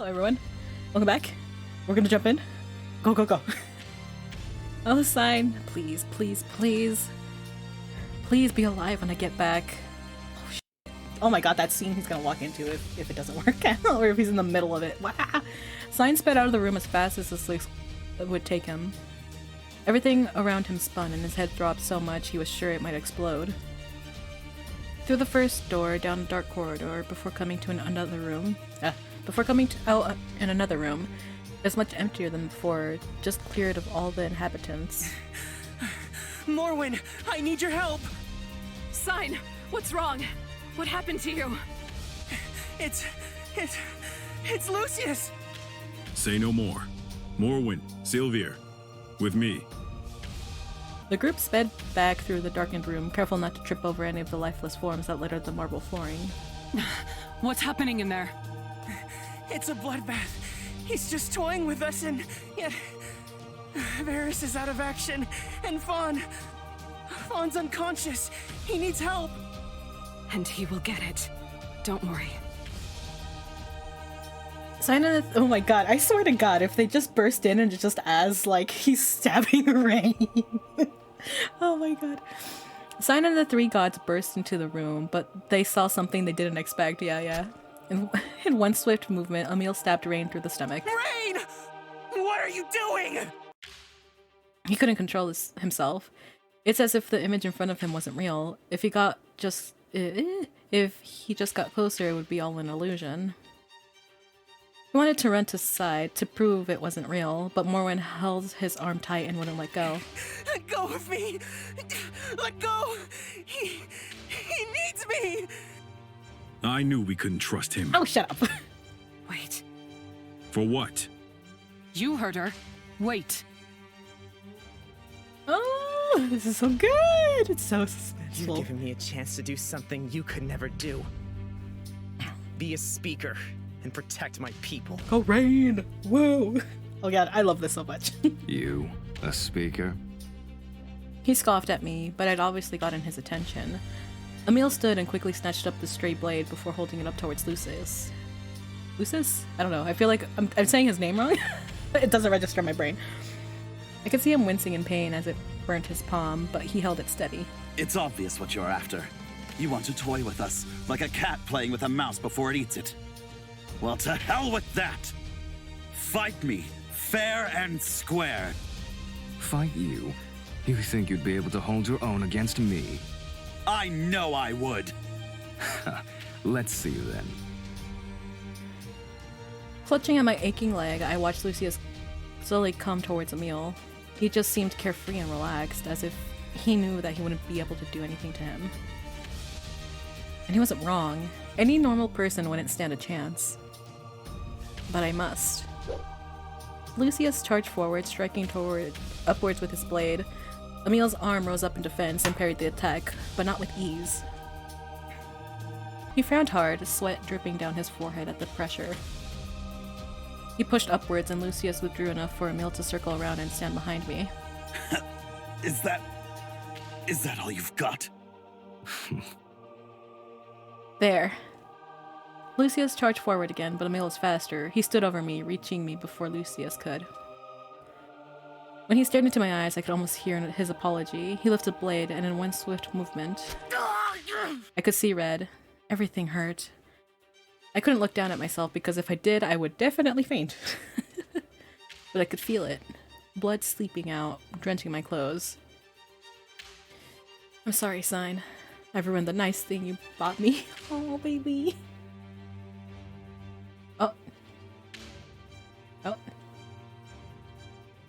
everyone. Welcome back. We're gonna jump in. Go, go, go. Oh, Cyne. Please, please, please. Please be alive when I get back. Oh, shit. Oh my god, that scene he's gonna walk into if it doesn't work out, or if he's in the middle of it. Wow. Cyne sped out of the room as fast as his legs would take him. Everything around him spun and his head throbbed so much he was sure it might explode. Through the first door, down a dark corridor, before coming to another room. In another room, it's much emptier than before, just cleared of all the inhabitants. Morwen, I need your help! Cyne, what's wrong? What happened to you? It's Lucius! Say no more. Morwen, Sylvia, with me. The group sped back through the darkened room, careful not to trip over any of the lifeless forms that littered the marble flooring. What's happening in there? It's a bloodbath. He's just toying with us and yet... Varys is out of action, and Fawn's unconscious. He needs help. And he will get it. Don't worry. Cyne, oh my god, I swear to god, if they just burst in and just as, like, he's stabbing Raen. Oh my god. Cyne and the three gods burst into the room, but they saw something they didn't expect, yeah. In one swift movement, Emil stabbed Raen through the stomach. Raen! What are you doing? He couldn't control himself. It's as if the image in front of him wasn't real. If he just got closer, it would be all an illusion. He wanted to run to his side to prove it wasn't real, but Morwen held his arm tight and wouldn't let go. Let go of me! Let go! He needs me! I knew we couldn't trust him. Oh, shut up. Wait. For what? You heard her. Wait. Oh, this is so good! It's so suspenseful. You've given me a chance to do something you could never do. Be a speaker and protect my people. Go Raen! Whoa! Oh god, I love this so much. You, a speaker? He scoffed at me, but I'd obviously gotten his attention. Emil stood and quickly snatched up the stray blade before holding it up towards Lucius. Lucius? I don't know, I feel like I'm saying his name wrong. It doesn't register in my brain. I could see him wincing in pain as it burnt his palm, but he held it steady. It's obvious what you're after. You want to toy with us, like a cat playing with a mouse before it eats it. Well, to hell with that! Fight me, fair and square. Fight you? You think you'd be able to hold your own against me? I know I would. Let's see then. Clutching at my aching leg, I watched Lucius slowly come towards Emil. He just seemed carefree and relaxed, as if he knew that he wouldn't be able to do anything to him. And he wasn't wrong. Any normal person wouldn't stand a chance. But I must. Lucius charged forward, striking upwards with his blade. Emil's arm rose up in defense and parried the attack, but not with ease. He frowned hard, sweat dripping down his forehead at the pressure. He pushed upwards and Lucius withdrew enough for Emil to circle around and stand behind me. Is that all you've got? There. Lucius charged forward again, but Emil was faster. He stood over me, reaching me before Lucius could. When he stared into my eyes, I could almost hear his apology. He lifted the blade, and in one swift movement, I could see red. Everything hurt. I couldn't look down at myself because if I did, I would definitely faint. But I could feel it. Blood seeping out, drenching my clothes. I'm sorry, Cyne. I've ruined the nice thing you bought me. Oh, baby. Oh. Oh.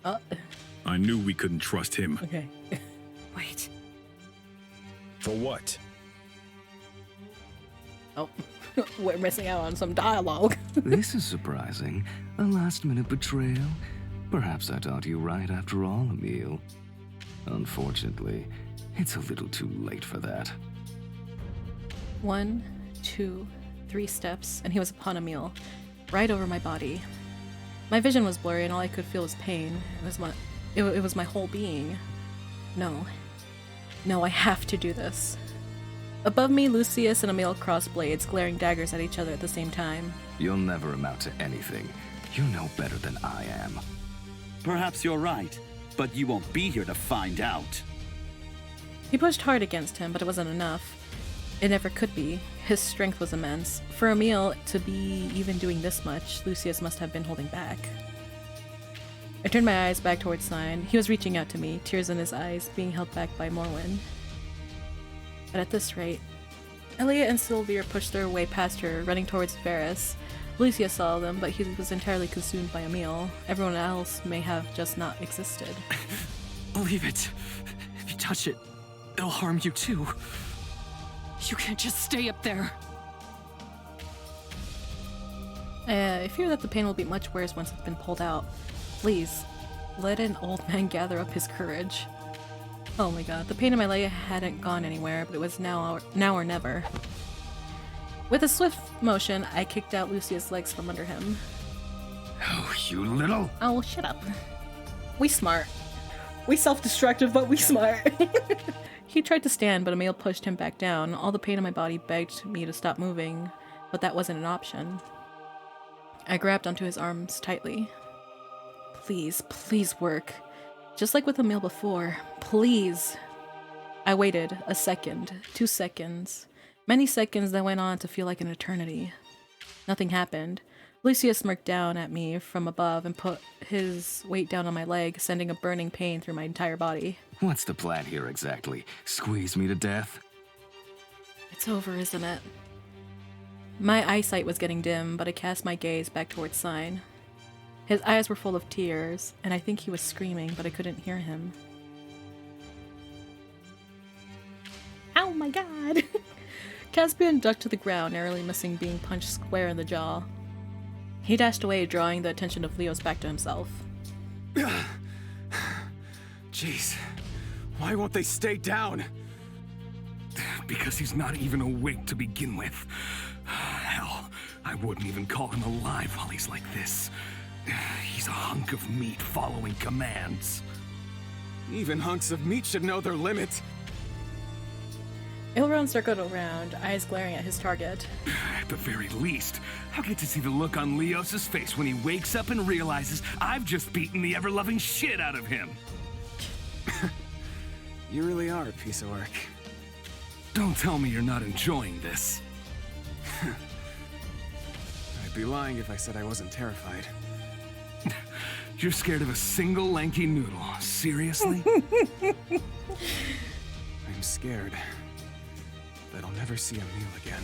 Oh. I knew we couldn't trust him. Okay. Wait. For what? Oh. We're missing out on some dialogue. This is surprising. A last-minute betrayal? Perhaps I taught you right after all, Emil. Unfortunately, it's a little too late for that. 1, 2, 3 steps, and he was upon Emil, right over my body. My vision was blurry, and all I could feel was pain. It was my whole being. No, I have to do this. Above me, Lucius and Emil crossed blades, glaring daggers at each other at the same time. You'll never amount to anything. You know better than I am. Perhaps you're right, but you won't be here to find out. He pushed hard against him, but it wasn't enough. It never could be. His strength was immense. For Emil to be even doing this much, Lucius must have been holding back. I turned my eyes back towards Cyne. He was reaching out to me, tears in his eyes, being held back by Morwen. But at this rate, Elliot and Sylvia pushed their way past her, running towards Varys. Lucius saw them, but he was entirely consumed by Emil. Everyone else may have just not existed. Leave it. If you touch it, it'll harm you too. You can't just stay up there. I fear that the pain will be much worse once it's been pulled out. Please, let an old man gather up his courage. Oh my god, the pain in my leg hadn't gone anywhere, but it was now or never. With a swift motion, I kicked out Lucius' legs from under him. Oh, you little... Oh, shut up. We smart. We self-destructive, but we smart. He tried to stand, but Emil pushed him back down. All the pain in my body begged me to stop moving, but that wasn't an option. I grabbed onto his arms tightly. Please, please work. Just like with Emil before. Please. I waited. A second. 2 seconds. Many seconds that went on to feel like an eternity. Nothing happened. Lucius smirked down at me from above and put his weight down on my leg, sending a burning pain through my entire body. What's the plan here exactly? Squeeze me to death? It's over, isn't it? My eyesight was getting dim, but I cast my gaze back towards Cyne. His eyes were full of tears, and I think he was screaming, but I couldn't hear him. Oh my god! Caspian ducked to the ground, narrowly missing being punched square in the jaw. He dashed away, drawing the attention of Leos back to himself. Jeez, why won't they stay down? Because he's not even awake to begin with. Hell, I wouldn't even call him alive while he's like this. He's a hunk of meat following commands. Even hunks of meat should know their limit. Ilron circled around, eyes glaring at his target. At the very least, I'll get to see the look on Leos' face when he wakes up and realizes I've just beaten the ever-loving shit out of him. You really are a piece of work. Don't tell me you're not enjoying this. I'd be lying if I said I wasn't terrified. You're scared of a single lanky noodle, seriously? I'm scared that I'll never see Emil again.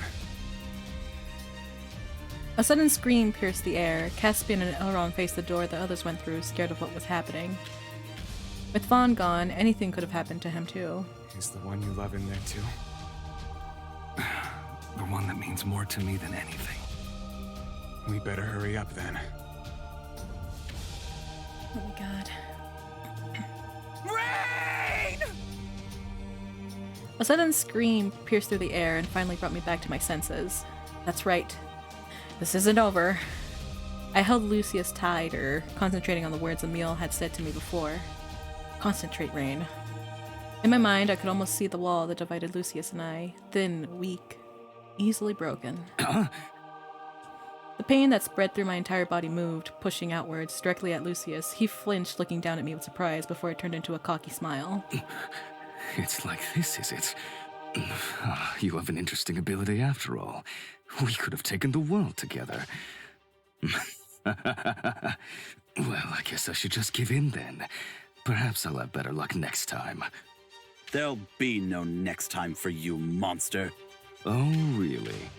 A sudden scream pierced the air. Caspian and Elrond faced the door the others went through, scared of what was happening. With Fawn gone, anything could have happened to him too. Is the one you love in there too? The one that means more to me than anything. We better hurry up then. Oh my god. Raen! A sudden scream pierced through the air and finally brought me back to my senses. That's right. This isn't over. I held Lucius tighter, concentrating on the words Emil had said to me before. Concentrate, Raen. In my mind, I could almost see the wall that divided Lucius and I. Thin, weak, easily broken. The pain that spread through my entire body moved, pushing outwards, directly at Lucius. He flinched, looking down at me with surprise, before it turned into a cocky smile. It's like this, is it? You have an interesting ability after all. We could have taken the world together. Well, I guess I should just give in then. Perhaps I'll have better luck next time. There'll be no next time for you, monster. Oh, really?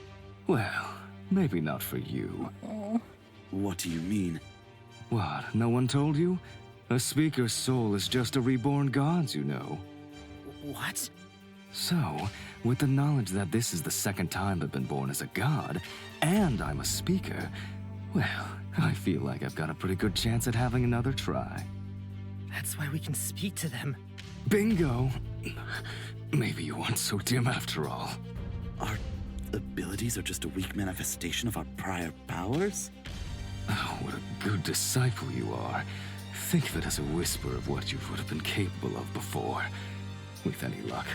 Well, maybe not for you. What do you mean? What, no one told you? A speaker's soul is just a reborn god's, you know. What? So, with the knowledge that this is the second time I've been born as a god, and I'm a speaker, well, I feel like I've got a pretty good chance at having another try. That's why we can speak to them. Bingo! Maybe you weren't so dim after all. Our abilities are just a weak manifestation of our prior powers? Oh, what a good disciple you are. Think of it as a whisper of what you would have been capable of before. With any luck,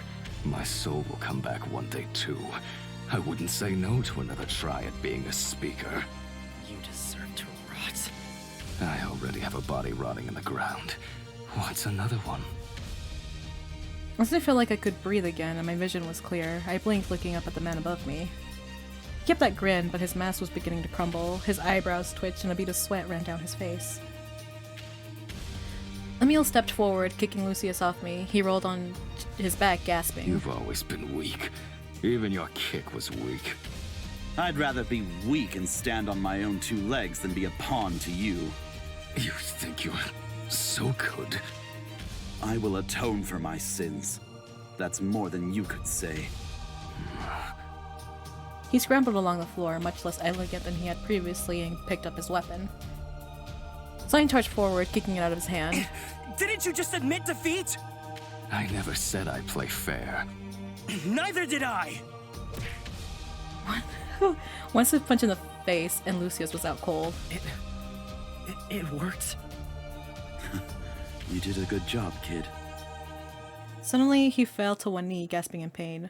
My soul will come back one day too. I wouldn't say no to another try at being a speaker. You deserve to rot. I already have a body rotting in the ground. What's another one? Once I felt like I could breathe again and my vision was clear, I blinked looking up at the man above me. He kept that grin, but his mask was beginning to crumble, his eyebrows twitched, and a bead of sweat ran down his face. Emil stepped forward, kicking Lucius off me. He rolled on his back, gasping. You've always been weak. Even your kick was weak. I'd rather be weak and stand on my own 2 legs than be a pawn to you. You think you're so good? I will atone for my sins. That's more than you could say. He scrambled along the floor, much less elegant than he had previously, and picked up his weapon. Cyne charged forward, kicking it out of his hand. Didn't you just admit defeat? I never said I play fair. Neither did I! One swift punch in the face, and Lucius was out cold. It worked. You did a good job, kid. Suddenly, he fell to one knee, gasping in pain.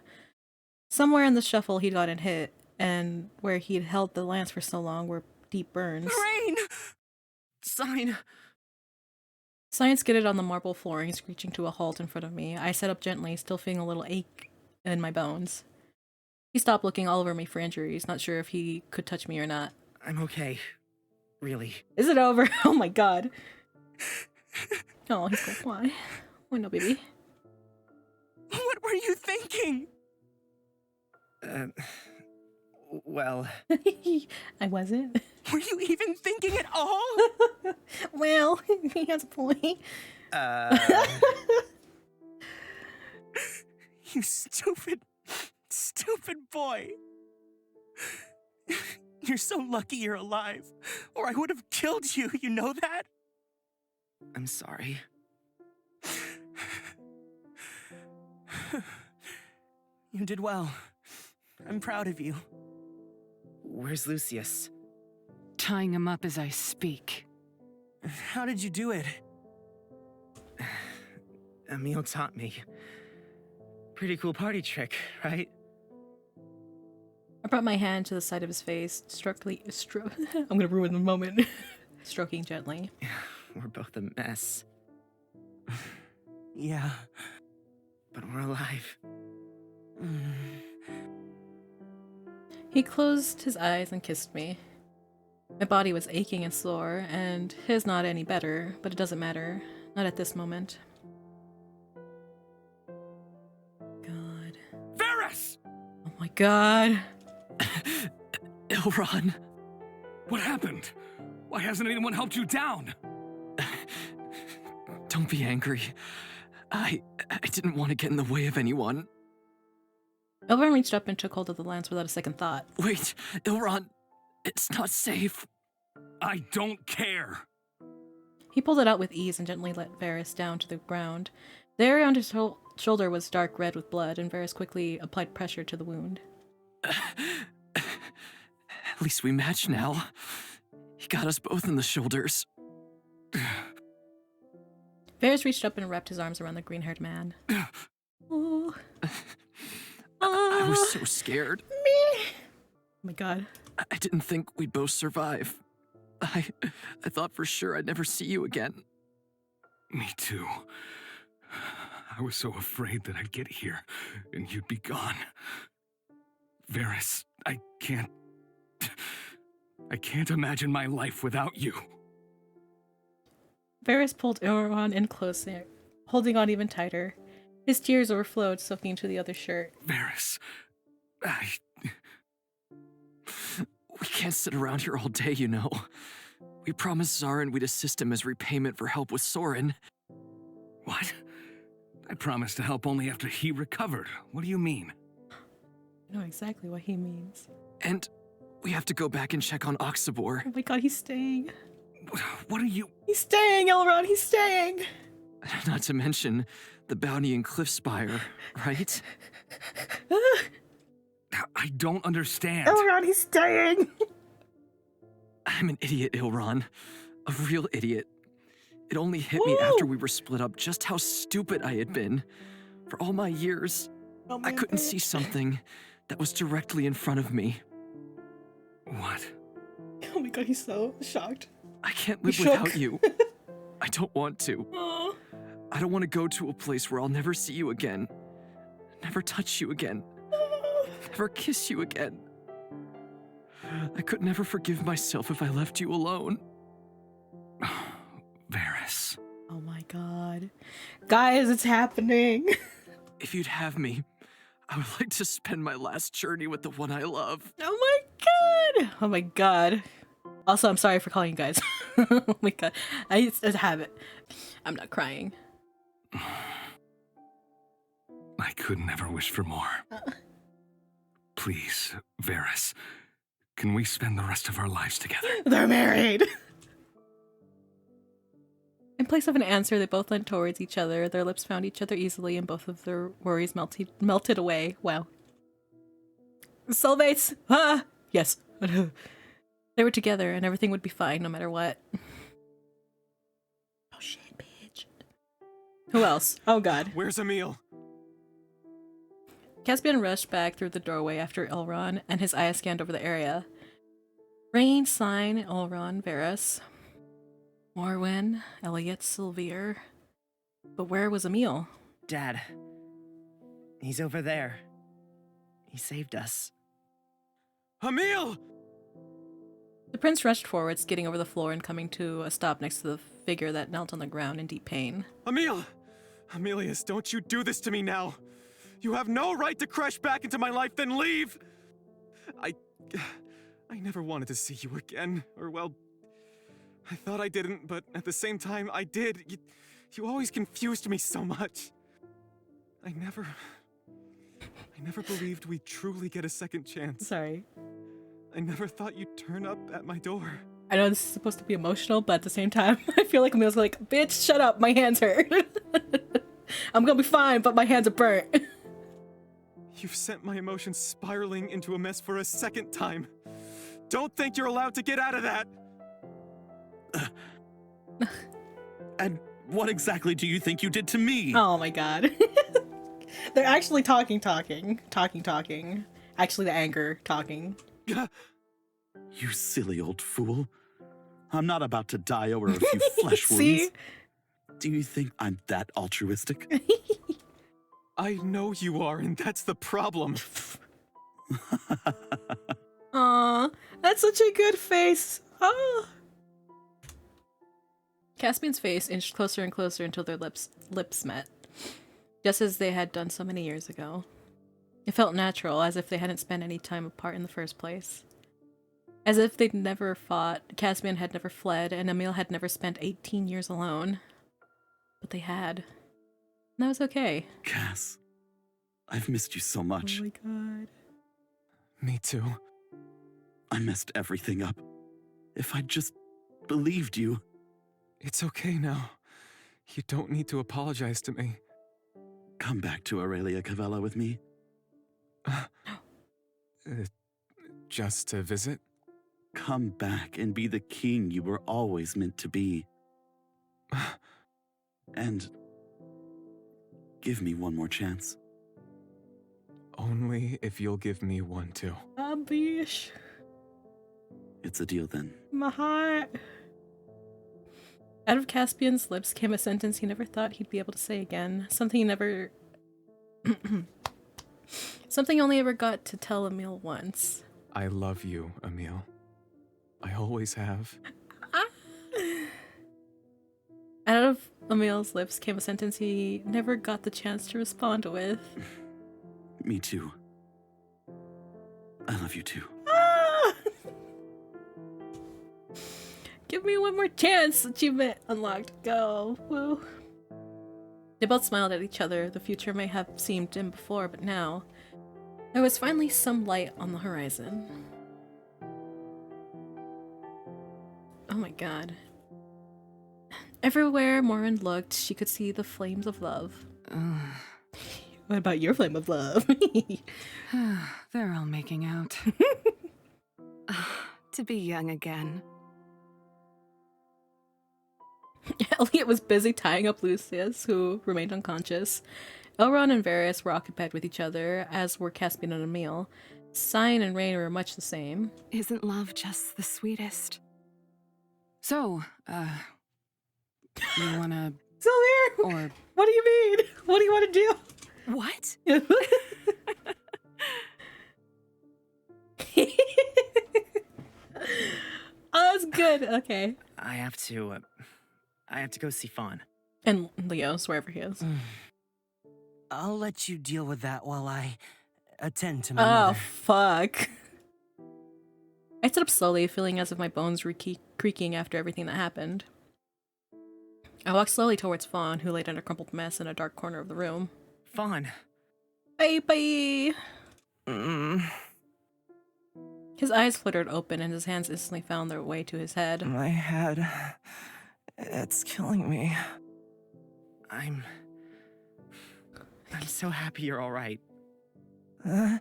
Somewhere in the shuffle, he'd gotten hit, and where he'd held the lance for so long were deep burns. Raen! Cyne! Cyne skidded on the marble flooring, screeching to a halt in front of me. I sat up gently, still feeling a little ache in my bones. He stopped, looking all over me for injuries, not sure if he could touch me or not. I'm okay. Really. Is it over? Oh my god. Oh, he's gonna fly. Oh no, baby. What were you thinking? Well... I wasn't. Were you even thinking at all? Well, he has a point. You stupid, stupid boy. You're so lucky you're alive, or I would have killed you, you know that? I'm sorry. You did well. I'm proud of you. Where's Lucius? Tying him up as I speak. How did you do it? Emil taught me. Pretty cool party trick, right? I brought my hand to the side of his face, I'm gonna ruin the moment. Stroking gently. We're both a mess, Yeah. but we're alive. He closed his eyes and kissed me. My body was aching and sore, and his not any better, but it doesn't matter. Not at this moment. God. Varys! Oh my god. Elron! What happened? Why hasn't anyone helped you down? Don't be angry. I didn't want to get in the way of anyone. Elron reached up and took hold of the lance without a second thought. Wait, Elron, it's not safe. I don't care. He pulled it out with ease and gently let Varys down to the ground. The area on his shoulder was dark red with blood, and Varys quickly applied pressure to the wound. At least we match now. He got us both in the shoulders. Varys reached up and wrapped his arms around the green-haired man. Oh. I was so scared. Oh my god. I didn't think we'd both survive. I thought for sure I'd never see you again. Me too. I was so afraid that I'd get here and you'd be gone. Varys, I can't imagine my life without you. Varys pulled Elron in closer, holding on even tighter. His tears overflowed, soaking into the other shirt. Varys, We can't sit around here all day, you know. We promised Zarin we'd assist him as repayment for help with Soren. What? I promised to help only after he recovered. What do you mean? I know exactly what he means. And we have to go back and check on Oxabor. Oh my god, he's staying. What are you... He's staying, Elron, he's staying! Not to mention the bounty in Cliffspire, right? I don't understand. Elron, he's staying! I'm an idiot, Ilron. A real idiot. It only hit me after we were split up just how stupid I had been. For all my years, I couldn't see something that was directly in front of me. What? Oh my god, he's so shocked. I can't live He's without shook. you. I don't want to. Aw. I don't want to go to a place where I'll never see you again. Never touch you again. Never kiss you again. I could never forgive myself if I left you alone. Varys. Oh my god. Guys, it's happening. If you'd have me, I would like to spend my last journey with the one I love. Oh my god. Oh my god. Also, I'm sorry for calling you guys. Oh my god. I just have it. I'm not crying. I could never wish for more. Please, Varys, can we spend the rest of our lives together? They're married. In place of an answer, they both leaned towards each other. Their lips found each other easily, and both of their worries melted away. Wow. Soulmates! Ah! Yes. They were together, and everything would be fine no matter what. Oh shit, bitch. Who else? Oh god. Where's Emil? Caspian rushed back through the doorway after Elrond, and his eyes scanned over the area. Raen, Cyne, Elrond, Varys, Morwen, Elliot, Sylvier. But where was Emil? Dad. He's over there. He saved us. Emil! The prince rushed forward, skidding over the floor and coming to a stop next to the figure that knelt on the ground in deep pain. Emil! Emilius, don't you do this to me now. You have no right to crash back into my life, then leave! I never wanted to see you again, or well, I thought I didn't, but at the same time, I did. You always confused me so much. I never believed we'd truly get a second chance. Sorry. I never thought you'd turn up at my door. I know this is supposed to be emotional, but at the same time, I feel like Emil's like, bitch, shut up, my hands hurt. I'm gonna be fine, but my hands are burnt. You've sent my emotions spiraling into a mess for a second time. Don't think you're allowed to get out of that! And what exactly do you think you did to me? Oh my god. They're actually talking. Actually, the anger talking. You silly old fool. I'm not about to die over a few flesh wounds. See? Do you think I'm that altruistic? I know you are, and that's the problem. Aw, that's such a good face. Ah. Caspian's face inched closer and closer until their lips met, just as they had done so many years ago. It felt natural, as if they hadn't spent any time apart in the first place. As if they'd never fought, Caspian had never fled, and Emil had never spent 18 years alone. But they had. And that was okay. Cass, I've missed you so much. Oh my god. Me too. I messed everything up. If I'd just believed you. It's okay now. You don't need to apologize to me. Come back to Aurelia Cavella with me. Just to visit? Come back and be the king you were always meant to be. And give me one more chance. Only if you'll give me one too. Bish. It's a deal then. My heart. Out of Caspian's lips came a sentence he never thought he'd be able to say again. Something he never... Something he only ever got to tell Emil once. I love you, Emil. I always have. Out of Emil's lips came a sentence he never got the chance to respond with. Me too. I love you too. Ah! Give me one more chance. Achievement unlocked. Go. Woo. They both smiled at each other. The future may have seemed dim before, but now there was finally some light on the horizon. Oh my god. Everywhere Morin looked, she could see the flames of love. What about your flame of love? They're all making out. To be young again. Elliot was busy tying up Lucius, who remained unconscious. Elrond and Varys were occupied with each other, as were Caspian and Emil. Cyne and Raen were much the same. Isn't love just the sweetest? So, you wanna... Sylvia! Or... What do you mean? What do you want to do? What? Oh, that's good. Okay. I have to go see Fawn. And Leo's, wherever he is. I'll let you deal with that while I attend to my Oh, mother. fuck. I stood up slowly, feeling as if my bones were creaking after everything that happened. I walked slowly towards Fawn, who laid in a crumpled mess in a dark corner of the room. Fawn. Bye. Mm, His eyes fluttered open, and his hands instantly found their way to his head. my head. It's killing me. I'm so happy you're all right. Another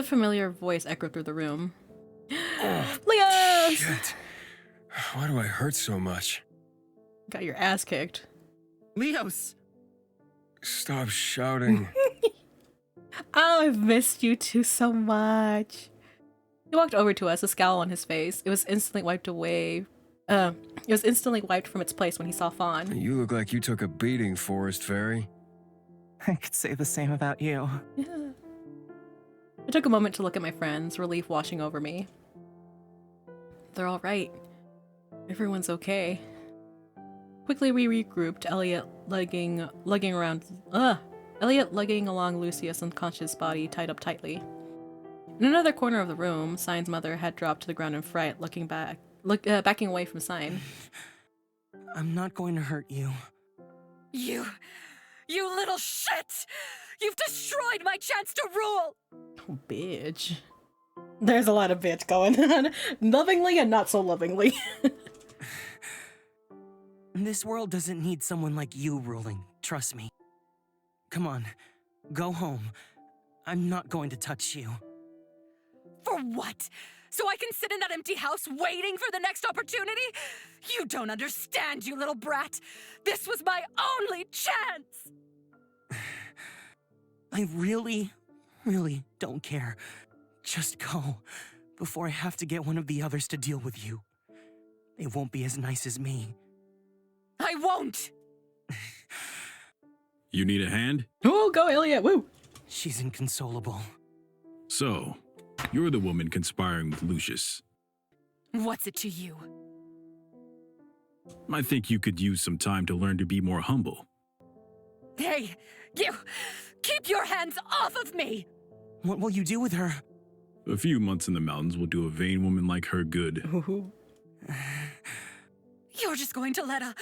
familiar voice echoed through the room. Oh, Leos! shit. Why do I hurt so much? Got your ass kicked. Leos! Stop shouting. Oh, I've missed you two so much. He walked over to us, a scowl on his face. It was instantly wiped away. It was instantly wiped from its place when he saw Fawn. You look like you took a beating, Forest Fairy. I could say the same about you. Yeah. I took a moment to look at my friends, relief washing over me. They're all right. Everyone's okay. Quickly we regrouped, Elliot lugging along Lucius' unconscious body tied up tightly. In another corner of the room, Cyne's mother had dropped to the ground in fright, backing away from Cyne. I'm not going to hurt you. You little shit! You've destroyed my chance to rule! Oh, bitch. There's a lot of bitch going on. Lovingly and not so lovingly. This world doesn't need someone like you ruling, trust me. Come on, go home. I'm not going to touch you. For what? So I can sit in that empty house waiting for the next opportunity? You don't understand, you little brat. This was my only chance! I really don't care. Just go, before I have to get one of the others to deal with you. They won't be as nice as me. I won't! You need a hand? Oh, go Elliot, woo! She's inconsolable. So, you're the woman conspiring with Lucius. What's it to you? I think you could use some time to learn to be more humble. Hey, you! Keep your hands off of me! What will you do with her? A few months in the mountains will do a vain woman like her good. You're just going to let a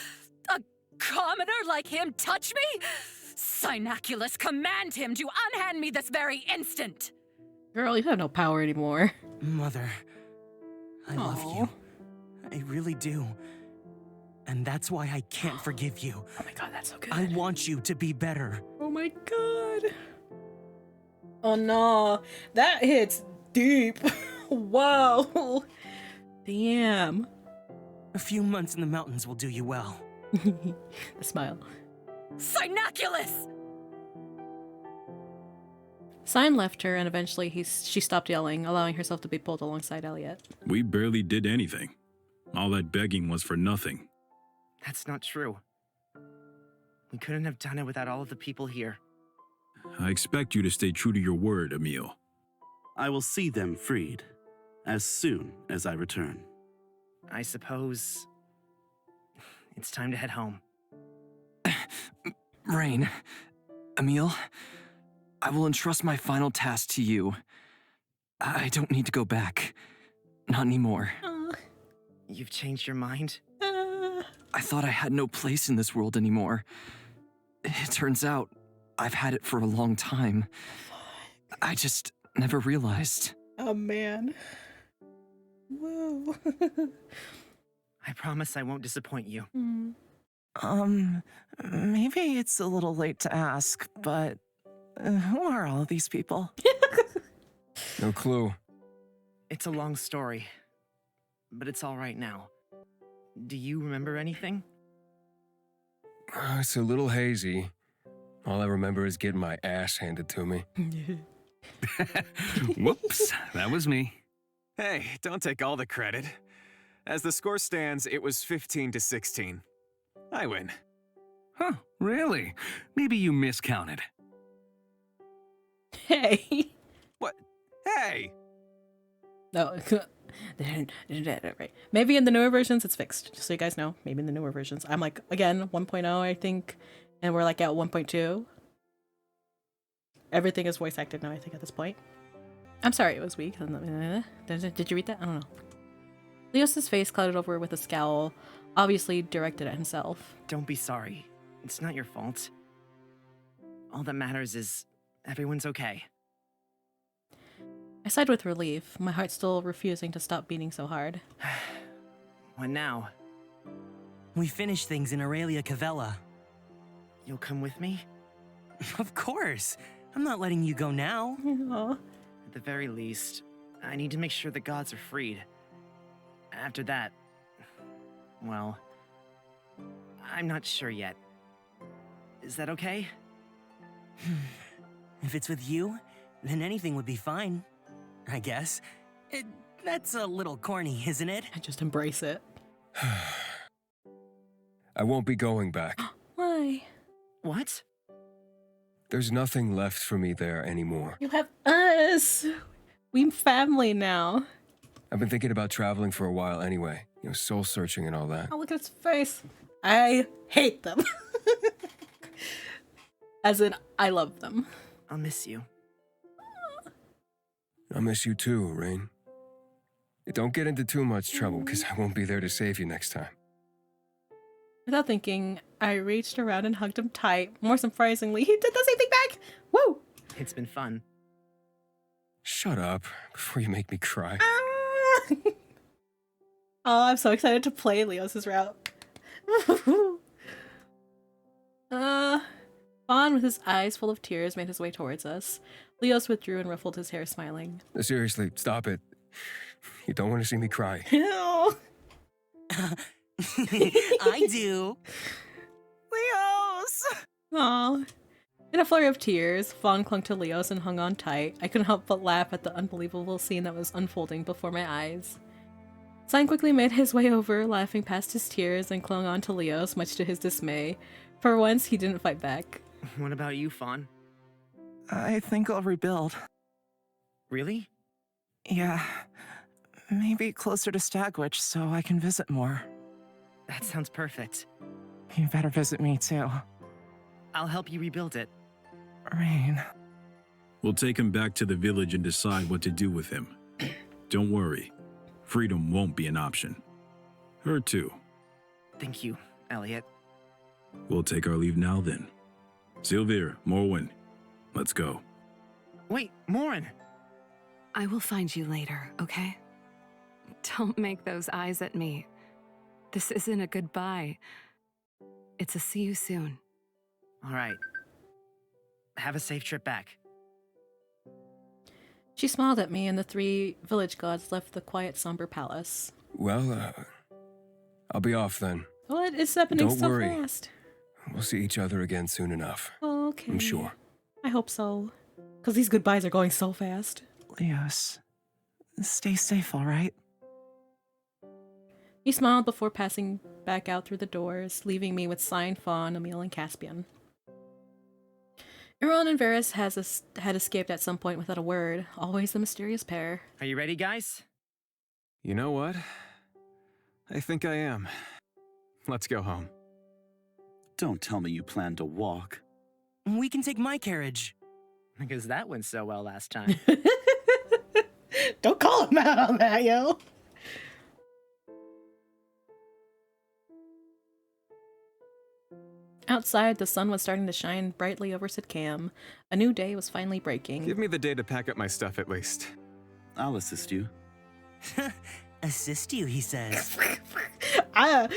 commoner like him touch me? Cynaculus, command him to unhand me this very instant! Girl, you have no power anymore. Mother, I love Aw. you. I really do. And that's why I can't forgive you. Oh my god, that's so good. I want you to be better. Oh my god. Oh no, that hits deep. Whoa. Damn. A few months in the mountains will do you well. The smile. Cynaculus! Cyne left her, and eventually she stopped yelling, allowing herself to be pulled alongside Elliot. We barely did anything. All that begging was for nothing. That's not true. We couldn't have done it without all of the people here. I expect you to stay true to your word, Emil. I will see them freed as soon as I return. I suppose it's time to head home. Raen, Emil, I will entrust my final task to you. I don't need to go back. Not anymore. You've changed your mind? I thought I had no place in this world anymore. It turns out I've had it for a long time. I just never realized. Oh man. Whoa. I promise I won't disappoint you. Maybe it's a little late to ask, but who are all these people? No clue. It's a long story, but it's all right now. Do you remember anything? It's a little hazy. All I remember is getting my ass handed to me. Whoops, that was me. Hey, don't take all the credit. As the score stands, it was 15-16. I win. Huh, really? Maybe you miscounted. Hey. What? Hey! No. Right. Maybe in the newer versions it's fixed. Just so you guys know. Maybe in the newer versions. I'm like, again, 1.0, I think. And we're like at 1.2. Everything is voice acted now, I think, at this point. I'm sorry it was weak. Did you read that? I don't know. Leos's face clouded over with a scowl, obviously directed at himself. Don't be sorry. It's not your fault. All that matters is everyone's okay. I sighed with relief, my heart still refusing to stop beating so hard. What now? We finished things in Aurelia Cavella. You'll come with me? Of course. I'm not letting you go now. Aw. At the very least, I need to make sure the gods are freed. After that, well, I'm not sure yet. Is that okay? If it's with you, then anything would be fine. I guess. That's a little corny, isn't it? I just embrace it. I won't be going back. Why? What? There's nothing left for me there anymore. You have us. We're family now. I've been thinking about traveling for a while anyway. You know, soul searching and all that. Oh, look at his face. I hate them. As in, I love them. I'll miss you. I miss you too, Raen. Don't get into too much trouble, because I won't be there to save you next time. Without thinking, I reached around and hugged him tight. More surprisingly, he did the same thing back! Woo! It's been fun. Shut up, before you make me cry. Oh, I'm so excited to play Leos's route. Fawn, with his eyes full of tears, made his way towards us. Leos withdrew and ruffled his hair, smiling. Seriously, stop it. You don't want to see me cry. Ew. I do. Leos! Aw. In a flurry of tears, Fawn clung to Leos and hung on tight. I couldn't help but laugh at the unbelievable scene that was unfolding before my eyes. Cyne quickly made his way over, laughing past his tears, and clung on to Leos, much to his dismay. For once, he didn't fight back. What about you, Fawn? I think I'll rebuild. Really? Yeah. Maybe closer to Stagwitch so I can visit more. That sounds perfect. You better visit me too. I'll help you rebuild it. Raen. We'll take him back to the village and decide what to do with him. Don't worry. Freedom won't be an option. Her too. Thank you, Elliot. We'll take our leave now then. Sylvia, Morwen, let's go. Wait, Morin! I will find you later, okay? Don't make those eyes at me. This isn't a goodbye. It's a see you soon. All right. Have a safe trip back. She smiled at me, and the three village gods left the quiet, somber palace. Well, I'll be off then. What is happening Don't so worry. fast? We'll see each other again soon enough. Okay. I'm sure. I hope so. Because these goodbyes are going so fast. Leos. Stay safe, all right? He smiled before passing back out through the doors, leaving me with Cyne, Fawn, Emil, and Caspian. Raen and Varys had escaped at some point without a word, always the mysterious pair. Are you ready, guys? You know what? I think I am. Let's go home. Don't tell me you plan to walk. We can take my carriage. Because that went so well last time. Don't call him out on that, yo! Outside, the sun was starting to shine brightly over Sidcam. A new day was finally breaking. Give me the day to pack up my stuff at least. I'll assist you. Assist you, he says.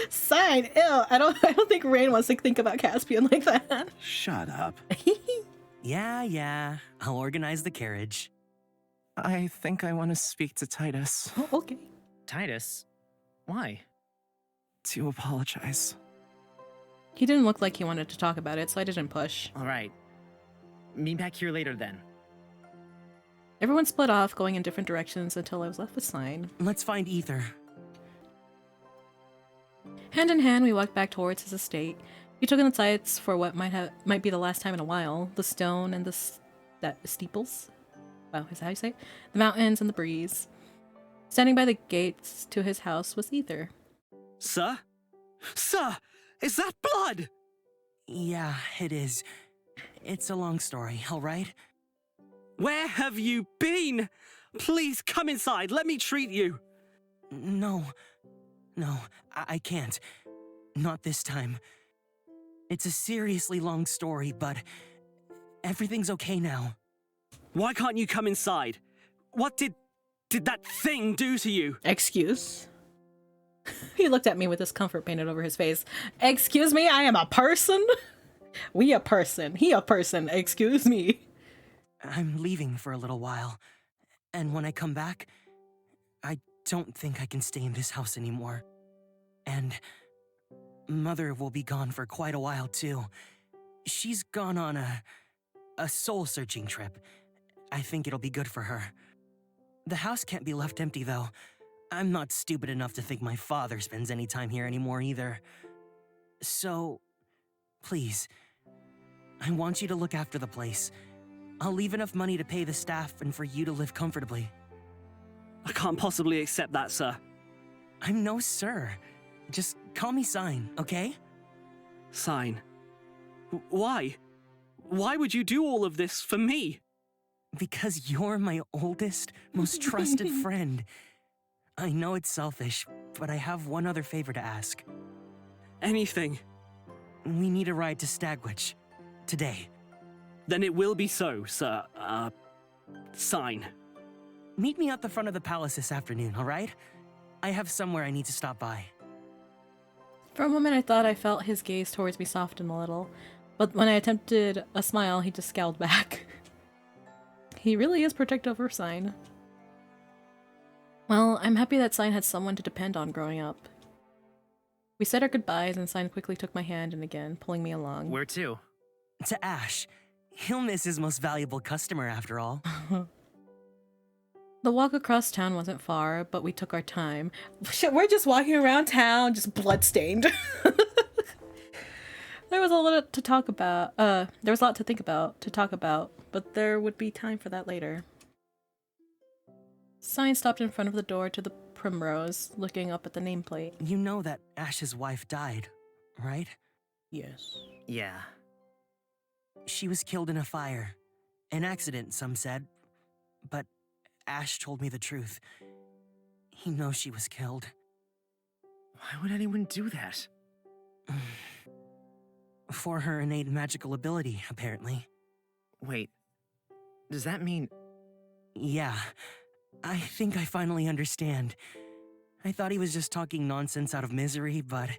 Cyne, ew. I don't think Raen wants to think about Caspian like that. Shut up. Yeah. I'll organize the carriage. I think I want to speak to Titus. Oh, okay. Titus? Why? To apologize. He didn't look like he wanted to talk about it, so I didn't push. All right. Meet back here later then. Everyone split off, going in different directions until I was left with Cyne. Let's find Ether. Hand in hand, we walked back towards his estate. He took in the sights for what might be the last time in a while. The stone and the steeples. Wow, is that how you say it? The mountains and the breeze. Standing by the gates to his house was Ether. Sir? Sir! Is that blood? Yeah, it is. It's a long story, alright? Where have you been? Please come inside, let me treat you. No, I can't. Not this time. It's a seriously long story, but everything's okay now. Why can't you come inside? What did that thing do to you? Excuse? He looked at me with discomfort painted over his face. Excuse me, I am a person? We a person, he a person, excuse me. I'm leaving for a little while, and when I come back, I don't think I can stay in this house anymore. And Mother will be gone for quite a while too. She's gone on a soul-searching trip. I think it'll be good for her. The house can't be left empty though. I'm not stupid enough to think my father spends any time here anymore either. So, please, I want you to look after the place. I'll leave enough money to pay the staff and for you to live comfortably. I can't possibly accept that, sir. I'm no sir. Just call me Cyne, okay? Cyne. Why? Why would you do all of this for me? Because you're my oldest, most trusted friend. I know it's selfish, but I have one other favor to ask. Anything. We need a ride to Stagwitch. Today. Then it will be so, sir. Cyne. Meet me at the front of the palace this afternoon, alright? I have somewhere I need to stop by. For a moment I thought I felt his gaze towards me soften a little, but when I attempted a smile, he just scowled back. He really is protective over Cyne. Well, I'm happy that Cyne had someone to depend on growing up. We said our goodbyes and Cyne quickly took my hand and again, pulling me along. Where to? To Ash. He'll miss his most valuable customer after all. The walk across town wasn't far, but we took our time. We're just walking around town, just bloodstained. There was a lot to talk about. There was a lot to think about, to talk about, but there would be time for that later. Cyne stopped in front of the door to the Primrose, looking up at the nameplate. You know that Ash's wife died, right? Yes. Yeah. She was killed in a fire. An accident, some said. But Ash told me the truth. He knows she was killed. Why would anyone do that? For her innate magical ability, apparently. Wait, does that mean... Yeah, I think I finally understand. I thought he was just talking nonsense out of misery, but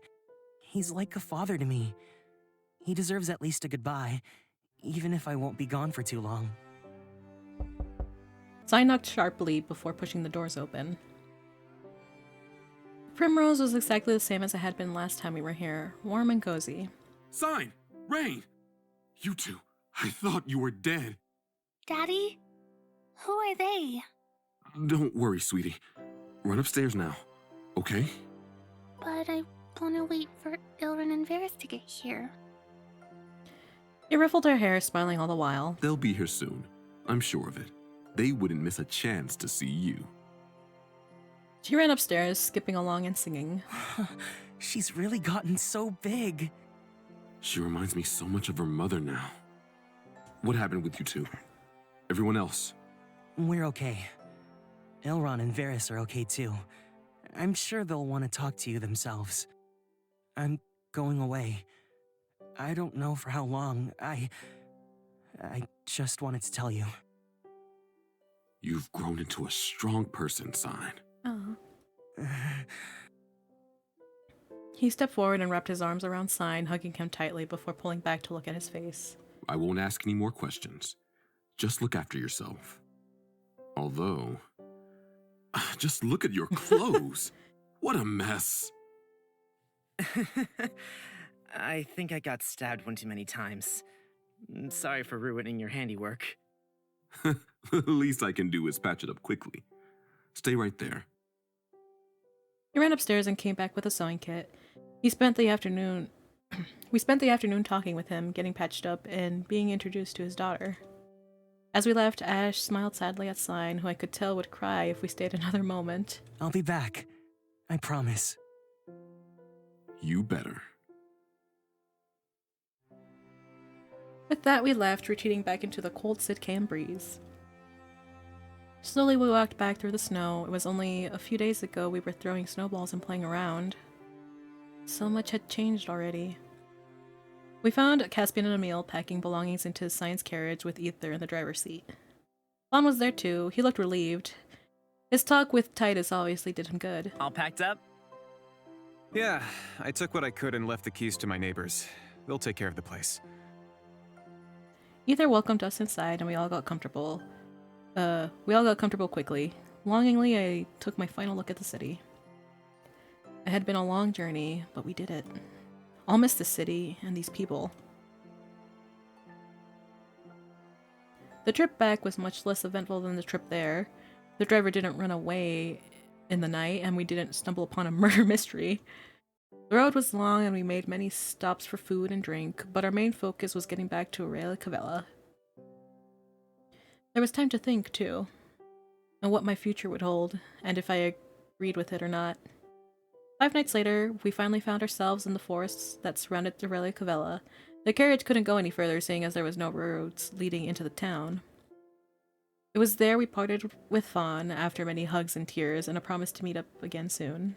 he's like a father to me. He deserves at least a goodbye, even if I won't be gone for too long. Cyne knocked sharply before pushing the doors open. Primrose was exactly the same as it had been last time we were here, warm and cozy. Cyne! Raen! You two, I thought you were dead. Daddy? Who are they? Don't worry, sweetie. Run upstairs now, okay? But I want to wait for Ilrin and Varys to get here. He ruffled her hair, smiling all the while. They'll be here soon. I'm sure of it. They wouldn't miss a chance to see you. She ran upstairs, skipping along and singing. She's really gotten so big. She reminds me so much of her mother now. What happened with you two? Everyone else? We're okay. Elrond and Varys are okay too. I'm sure they'll want to talk to you themselves. I'm going away. I don't know for how long. I just wanted to tell you. You've grown into a strong person, Cyne. Oh. He stepped forward and wrapped his arms around Cyne, hugging him tightly before pulling back to look at his face. I won't ask any more questions. Just look after yourself. Although, just look at your clothes. What a mess. I think I got stabbed one too many times. Sorry for ruining your handiwork. The least I can do is patch it up quickly. Stay right there. He ran upstairs and came back with a sewing kit. We spent the afternoon talking with him, getting patched up, and being introduced to his daughter. As we left, Ash smiled sadly at Cyne, who I could tell would cry if we stayed another moment. I'll be back. I promise. You better. With that, we left, retreating back into the cold Sitcam breeze. Slowly, we walked back through the snow. It was only a few days ago we were throwing snowballs and playing around. So much had changed already. We found Caspian and Emil packing belongings into Cyne's carriage with Ether in the driver's seat. Vaughn was there too. He looked relieved. His talk with Titus obviously did him good. All packed up? Yeah, I took what I could and left the keys to my neighbors. They'll take care of the place. Ether welcomed us inside and we all got comfortable. Quickly. Longingly, I took my final look at the city. It had been a long journey, but we did it. I'll miss the city and these people. The trip back was much less eventful than the trip there. The driver didn't run away in the night, and we didn't stumble upon a murder mystery. The road was long, and we made many stops for food and drink, but our main focus was getting back to Aurelia Cavella. There was time to think, too, and what my future would hold, and if I agreed with it or not. 5 nights later, we finally found ourselves in the forests that surrounded Aurelia Cavella. The carriage couldn't go any further, seeing as there was no roads leading into the town. It was there we parted with Vaughn after many hugs and tears and a promise to meet up again soon.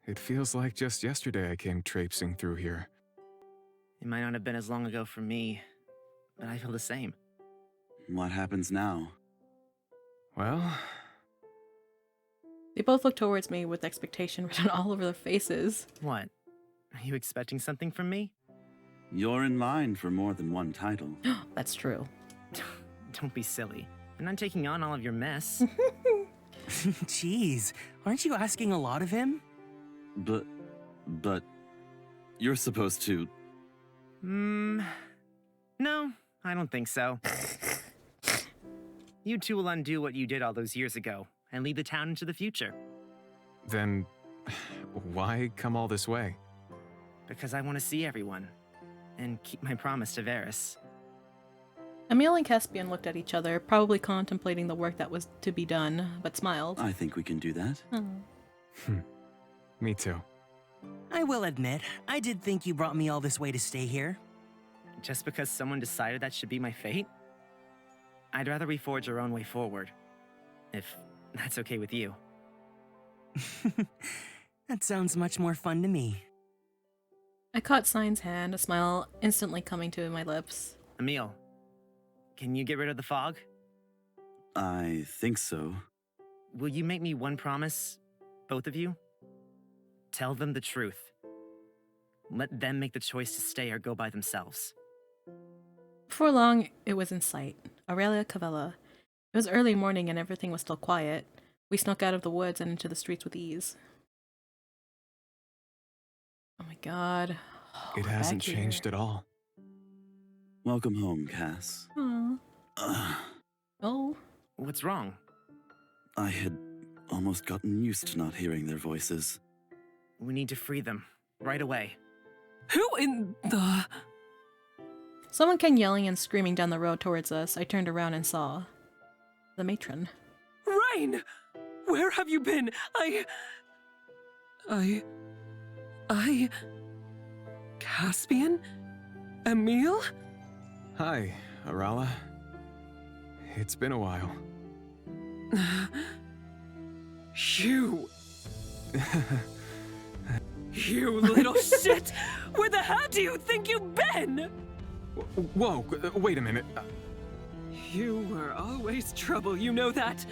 It feels like just yesterday I came traipsing through here. It might not have been as long ago for me, but I feel the same. What happens now? Well... They both looked towards me with expectation written all over their faces. What? Are you expecting something from me? You're in line for more than one title. That's true. Don't be silly. I'm not taking on all of your mess. Jeez, aren't you asking a lot of him? But you're supposed to... No, I don't think so. You two will undo what you did all those years ago and lead the town into the future. Then, why come all this way? Because I want to see everyone and keep my promise to Varys. Emil and Caspian looked at each other, probably contemplating the work that was to be done, but smiled. I think we can do that. Me too. I will admit, I did think you brought me all this way to stay here. Just because someone decided that should be my fate? I'd rather we forge our own way forward, if that's okay with you. That sounds much more fun to me. I caught Cyne's hand, a smile instantly coming to my lips. Emil, can you get rid of the fog? I think so. Will you make me one promise, both of you? Tell them the truth. Let them make the choice to stay or go by themselves. Before long, it was in sight. Aurelia Cavella. It was early morning and everything was still quiet. We snuck out of the woods and into the streets with ease. Oh my god. It hasn't changed at all. Welcome home, Cass. Oh. What's wrong? I had almost gotten used to not hearing their voices. We need to free them, right away. Who in the... Someone came yelling and screaming down the road towards us. I turned around and saw the matron. Raen! Where have you been? Caspian? Emil? Hi, Arala. It's been a while. You... You little shit! Where the hell do you think you've been? Whoa, wait a minute. You were always trouble, you know that?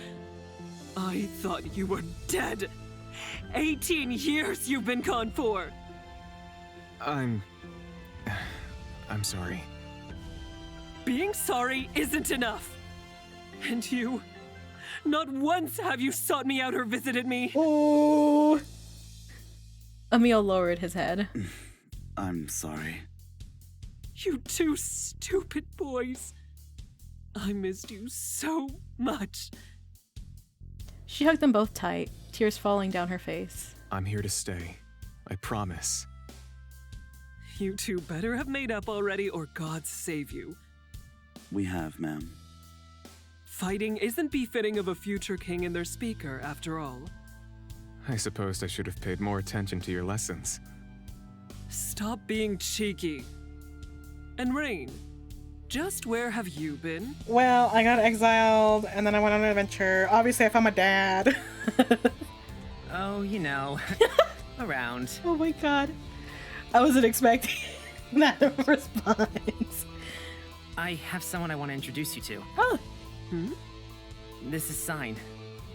I thought you were dead. 18 years you've been gone for. I'm sorry. Being sorry isn't enough. And you... Not once have you sought me out or visited me. Oh. Emil lowered his head. I'm sorry. You two stupid boys. I missed you so much. She hugged them both tight, tears falling down her face. I'm here to stay. I promise. You two better have made up already, or God save you. We have, ma'am. Fighting isn't befitting of a future king and their speaker, after all. I supposed I should have paid more attention to your lessons. Stop being cheeky. And Raen, just where have you been? Well, I got exiled, and then I went on an adventure. Obviously, I found my dad. Oh, you know, around. Oh my god. I wasn't expecting that response. I have someone I want to introduce you to. Oh. This is Cyne.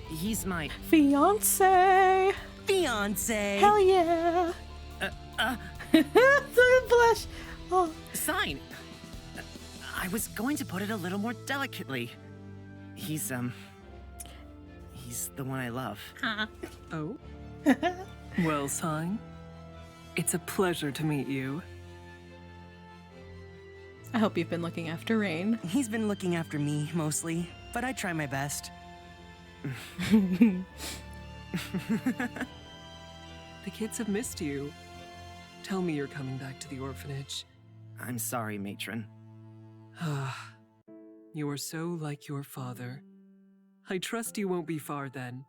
He's my Fiance. Fiance. Hell yeah. Look at blush. Oh. Cyne. I was going to put it a little more delicately. He's the one I love. Oh? Well, Cyne, it's a pleasure to meet you. I hope you've been looking after Raen. He's been looking after me, mostly, but I try my best. The kids have missed you. Tell me you're coming back to the orphanage. I'm sorry, matron. Ah, you are so like your father. I trust you won't be far then.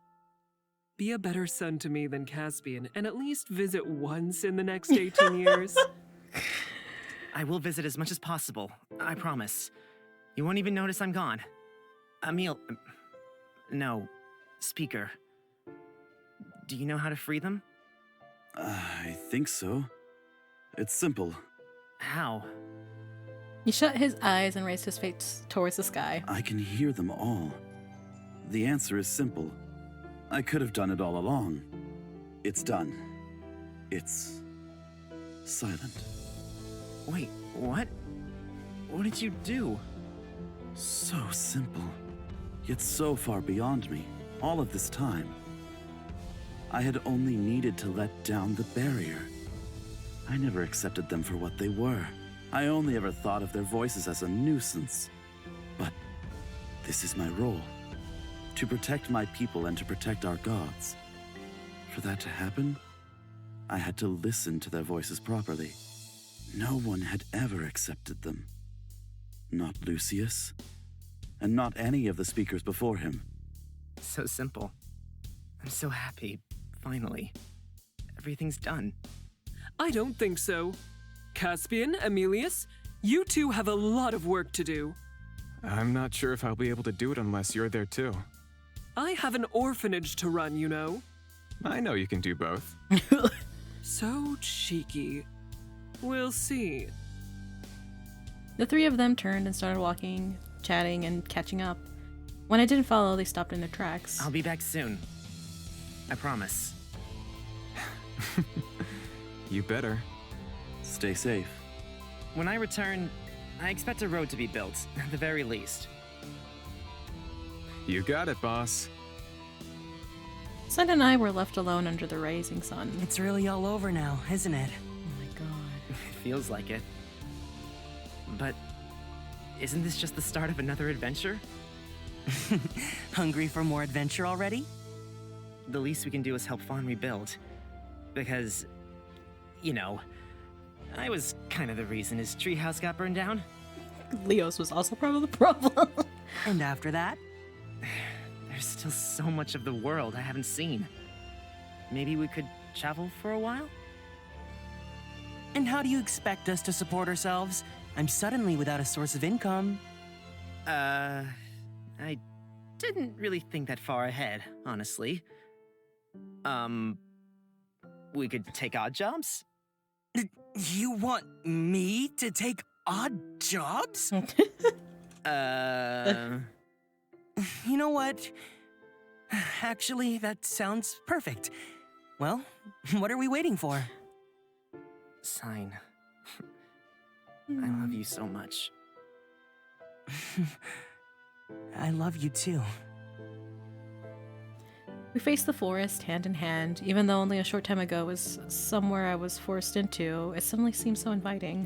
Be a better son to me than Caspian, and at least visit once in the next 18 years. I will visit as much as possible, I promise. You won't even notice I'm gone. Emil... No, Speaker. Do you know how to free them? I think so. It's simple. How? He shut his eyes and raised his face towards the sky. I can hear them all. The answer is simple. I could have done it all along. It's done. It's silent. Wait, what? What did you do? So simple, yet so far beyond me, all of this time. I had only needed to let down the barrier. I never accepted them for what they were. I only ever thought of their voices as a nuisance. But this is my role. To protect my people and to protect our gods. For that to happen, I had to listen to their voices properly. No one had ever accepted them. Not Lucius, and not any of the speakers before him. So simple. I'm so happy, finally. Everything's done. I don't think so. Caspian, Emilius, you two have a lot of work to do. I'm not sure if I'll be able to do it unless you're there too. I have an orphanage to run, you know. I know you can do both. So cheeky. We'll see. The three of them turned and started walking, chatting, and catching up. When I didn't follow, they stopped in their tracks. I'll be back soon. I promise. You better. Stay safe. When I return, I expect a road to be built, at the very least. You got it, boss. Cyne and I were left alone under the rising sun. It's really all over now, isn't it? Oh my god. It feels like it. But isn't this just the start of another adventure? Hungry for more adventure already? The least we can do is help Fawn rebuild. Because, you know, I was kind of the reason his treehouse got burned down. Leos was also part of the problem. And after that? There's still so much of the world I haven't seen. Maybe we could travel for a while? And how do you expect us to support ourselves? I'm suddenly without a source of income. I didn't really think that far ahead, honestly. We could take odd jobs? You want me to take odd jobs? You know what? Actually, that sounds perfect. Well, what are we waiting for? Cyne. I love you so much. I love you too. We faced the forest hand in hand. Even though only a short time ago was somewhere I was forced into, it suddenly seemed so inviting.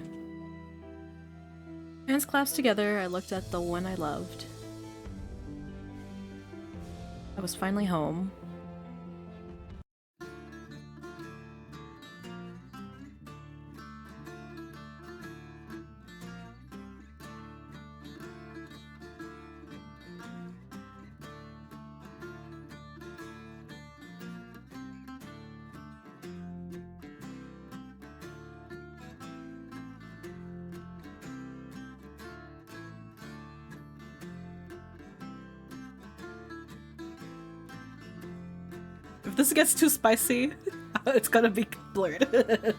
Hands clasped together, I looked at the one I loved. I was finally home. If this gets too spicy, it's gonna be blurred.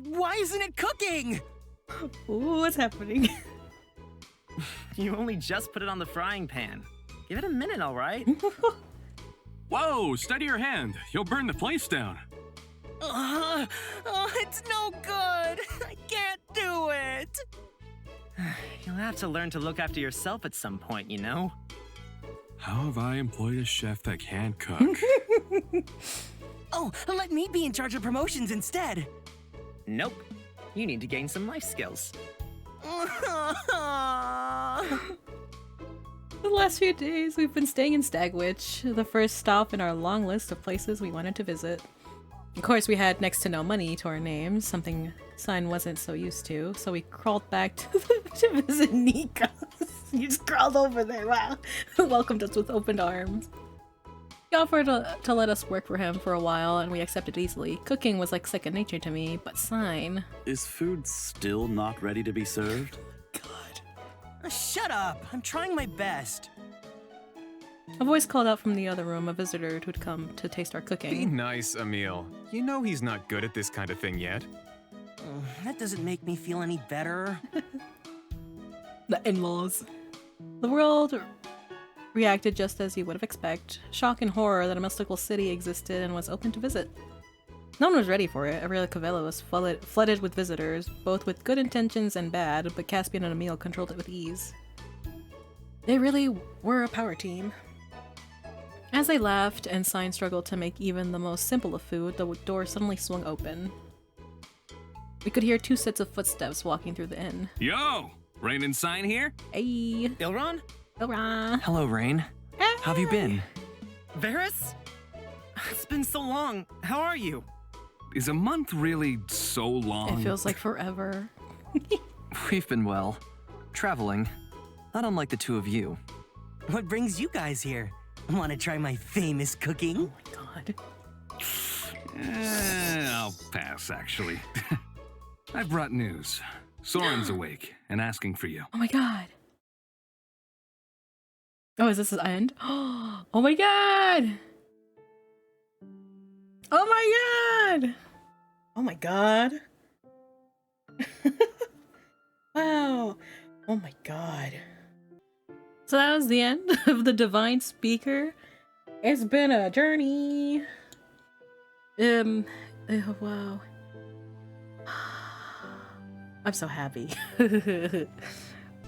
Why isn't it cooking? Ooh, what's happening? You only just put it on the frying pan. Give it a minute, all right? Whoa, steady your hand. You'll burn the place down. It's no good. I can't do it. You'll have to learn to look after yourself at some point, you know? How have I employed a chef that can't cook? Oh, let me be in charge of promotions instead. Nope. You need to gain some life skills. The last few days, we've been staying in Stagwitch, the first stop in our long list of places we wanted to visit. Of course, we had next to no money to our names, something Cyne wasn't so used to, so we crawled back to visit Nika. You just crawled over there, wow. Welcomed us with open arms. He offered to let us work for him for a while, and we accepted easily. Cooking was like second nature to me, but Cyne... Is food still not ready to be served? Shut up! I'm trying my best. A voice called out from the other room, a visitor who'd come to taste our cooking. Be nice, Emil. You know he's not good at this kind of thing yet. That doesn't make me feel any better. The in-laws. The world reacted just as you would have expected. Shock and horror that a mystical city existed and was open to visit. No one was ready for it. Aurelia Cavella was flooded with visitors, both with good intentions and bad, but Caspian and Emil controlled it with ease. They really were a power team. As they laughed and Cyne struggled to make even the most simple of food, the door suddenly swung open. We could hear two sets of footsteps walking through the inn. Yo! Raen and Cyne here? Hey! Ilron? Ilron! Hello, Raen. Hey. How have you been? Varys? It's been so long. How are you? Is a month really so long? It feels like forever. We've been well. Traveling. Not unlike the two of you. What brings you guys here? Want to try my famous cooking? Oh my god. I'll pass, actually. I've brought news. Soren's awake and asking for you. Oh my god. Oh, is this the end? Oh my god! Oh my god! Oh my god. Wow. Oh my god. So that was the end of the Divine Speaker. It's been a journey. Oh, wow. I'm so happy.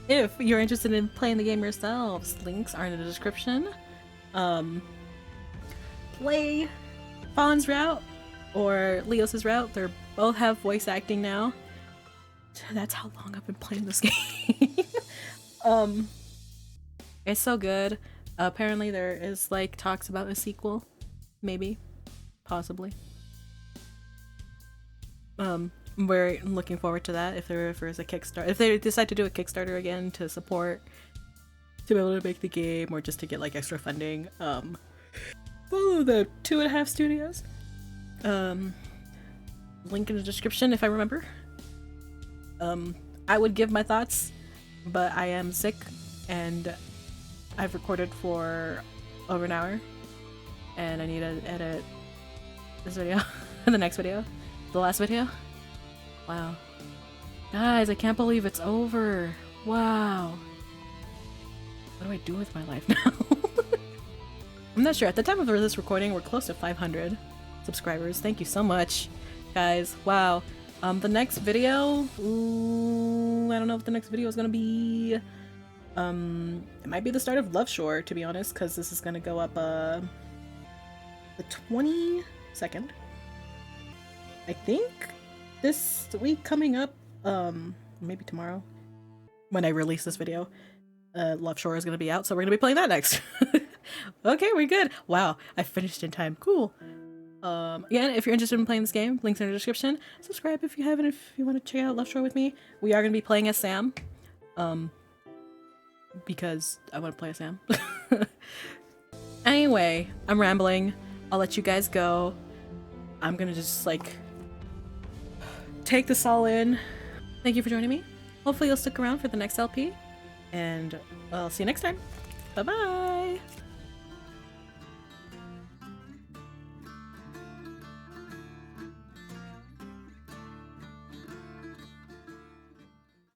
If you're interested in playing the game yourselves, links are in the description. Play Fawn's route or Leos's route. They both have voice acting now. That's how long I've been playing this game. It's so good. Apparently there is like talks about a sequel. Maybe. Possibly. We're looking forward to that if there ever is a Kickstarter. If they decide to do a Kickstarter again to support, to be able to make the game or just to get like extra funding, follow the 2.5 Studios. Link in the description if I remember. I would give my thoughts, but I am sick and I've recorded for over an hour and I need to edit this video, the next video, the last video. Wow. Guys, I can't believe it's over. Wow. What do I do with my life now? I'm not sure. At the time of this recording, we're close to 500 subscribers. Thank you so much, guys. Wow. The next video, ooh, I don't know if the next video is gonna be, it might be the start of Love Shore, to be honest, because this is gonna go up, the 22nd. I think this week coming up, maybe tomorrow, when I release this video, Love Shore is gonna be out, so we're gonna be playing that next. Okay, we're good. Wow, I finished in time. Cool. Again, if you're interested in playing this game, links in the description. Subscribe if you haven't, if you want to check out Love Shore with me. We are going to be playing as Sam. Because I want to play as Sam. Anyway, I'm rambling. I'll let you guys go. I'm going to just, like, take this all in. Thank you for joining me. Hopefully you'll stick around for the next LP. And I'll see you next time. Bye-bye!